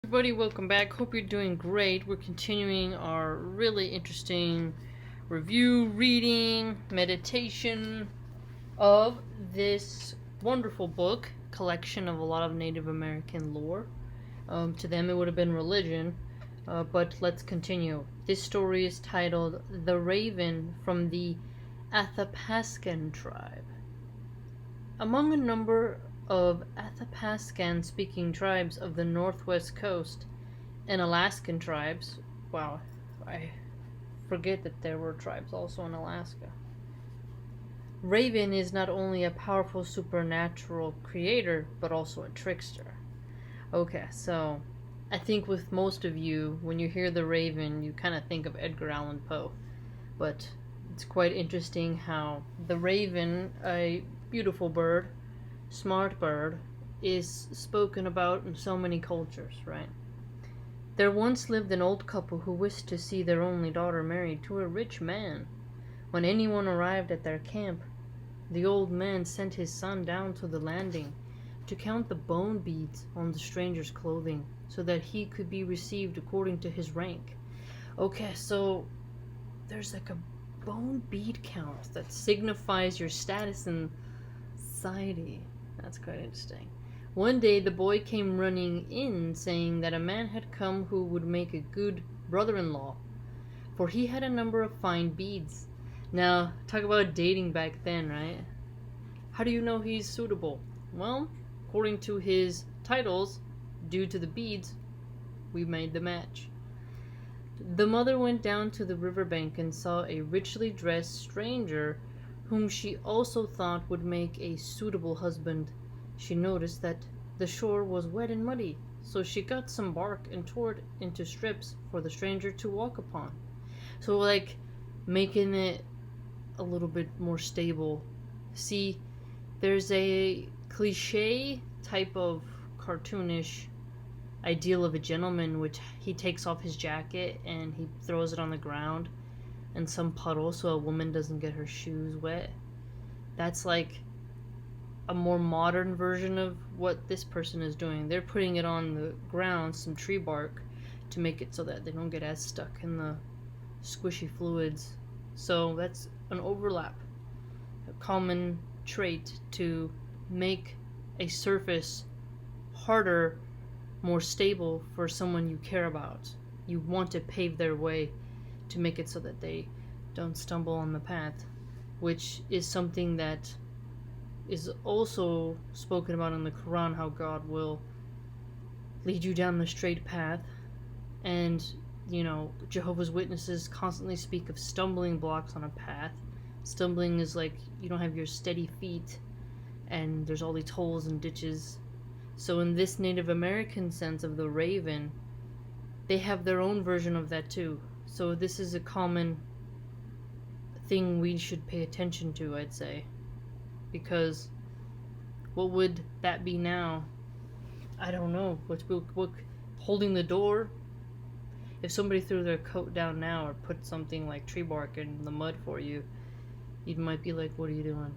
Everybody, welcome back. Hope you're doing great. We're continuing our really interesting review, reading, meditation of this wonderful book, collection of a lot of Native American lore. To them, it would have been religion, but let's continue. This story is titled The Raven from the Athapascan Tribe. Among a number of Athapascan-speaking tribes of the northwest coast and Alaskan tribes. Wow, I forget that there were tribes also in Alaska. Raven is not only a powerful supernatural creator, but also a trickster. Okay, so I think with most of you, when you hear the Raven, you kind of think of Edgar Allan Poe. But it's quite interesting how the Raven, a beautiful bird, smart bird, is spoken about in so many cultures, right? There once lived an old couple who wished to see their only daughter married to a rich man. When anyone arrived at their camp, the old man sent his son down to the landing to count the bone beads on the stranger's clothing so that he could be received according to his rank. Okay, so there's like a bone bead count that signifies your status in society. That's quite interesting. One day the boy came running in saying that a man had come who would make a good brother-in-law, for he had a number of fine beads. Now, talk about dating back then, right? How do you know he's suitable? Well, according to his titles, due to the beads, we made the match. The mother went down to the riverbank and saw a richly dressed stranger whom she also thought would make a suitable husband. She noticed that the shore was wet and muddy, so she got some bark and tore it into strips for the stranger to walk upon. So, like, making it a little bit more stable. See, there's a cliche type of cartoonish ideal of a gentleman, which he takes off his jacket and he throws it on the ground in some puddle so a woman doesn't get her shoes wet. That's like a more modern version of what this person is doing. They're putting it on the ground, some tree bark, to make it so that they don't get as stuck in the squishy fluids. So that's an overlap, a common trait to make a surface harder, more stable for someone you care about. You want to pave their way to make it so that they don't stumble on the path, which is something that is also spoken about in the Quran, how God will lead you down the straight path. And, Jehovah's Witnesses constantly speak of stumbling blocks on a path. Stumbling is like you don't have your steady feet and there's all these holes and ditches. So in this Native American sense of the raven, they have their own version of that too. So this is a common thing we should pay attention to, I'd say. Because what would that be now? I don't know. What holding the door? If somebody threw their coat down now or put something like tree bark in the mud for you, you might be like, what are you doing?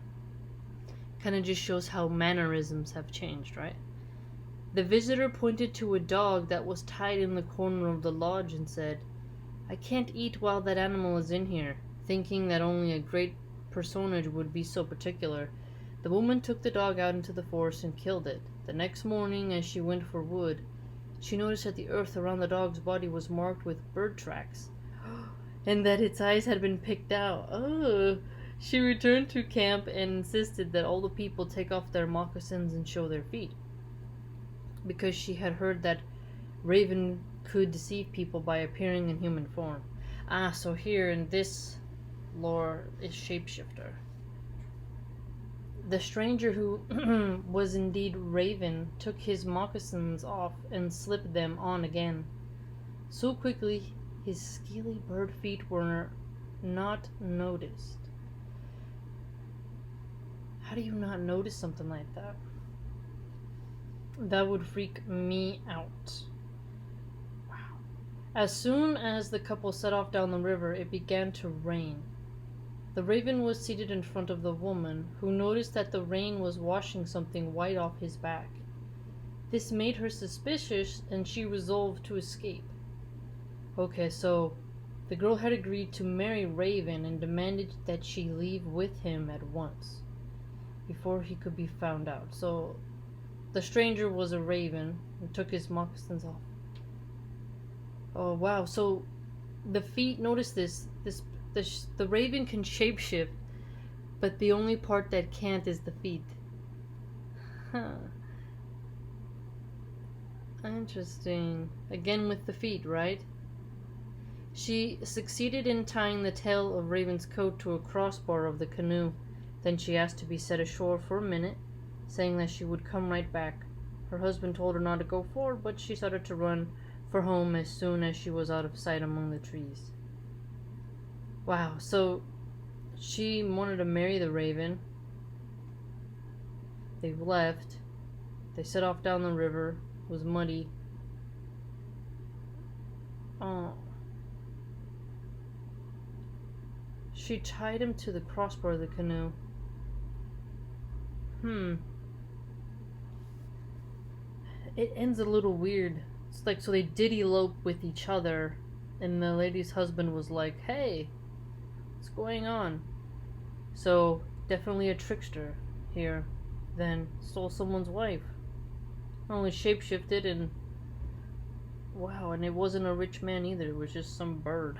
Kind of just shows how mannerisms have changed, right? The visitor pointed to a dog that was tied in the corner of the lodge and said, "I can't eat while that animal is in here," thinking that only a great personage would be so particular. The woman took the dog out into the forest and killed it. The next morning, as she went for wood, she noticed that the earth around the dog's body was marked with bird tracks, and that its eyes had been picked out. Oh! She returned to camp and insisted that all the people take off their moccasins and show their feet, because she had heard that Raven could deceive people by appearing in human form. So here in this lore is shapeshifter. The stranger, who was indeed Raven, took his moccasins off and slipped them on again. So quickly his scaly bird feet were not noticed. How do you not notice something like that? That would freak me out. Wow. As soon as the couple set off down the river, it began to rain. The raven was seated in front of the woman, who noticed that the rain was washing something white off his back. This made her suspicious, and she resolved to escape. Okay, so the girl had agreed to marry Raven and demanded that she leave with him at once before he could be found out. So the stranger was a raven and took his moccasins off. Oh wow! So the feet. Notice this. The raven can shapeshift, but the only part that can't is the feet. Huh. Interesting. Again with the feet, right? She succeeded in tying the tail of Raven's coat to a crossbar of the canoe. Then she asked to be set ashore for a minute, saying that she would come right back. Her husband told her not to go forward, but she started to run for home as soon as she was out of sight among the trees. Wow, so she wanted to marry the raven. They left. They set off down the river. It was muddy. Oh. She tied him to the crossbar of the canoe. It ends a little weird. It's like, so they did elope with each other, and the lady's husband was like, hey, what's going on? So, definitely a trickster here. Then stole someone's wife. Not only shapeshifted and... Wow, and it wasn't a rich man either. It was just some bird.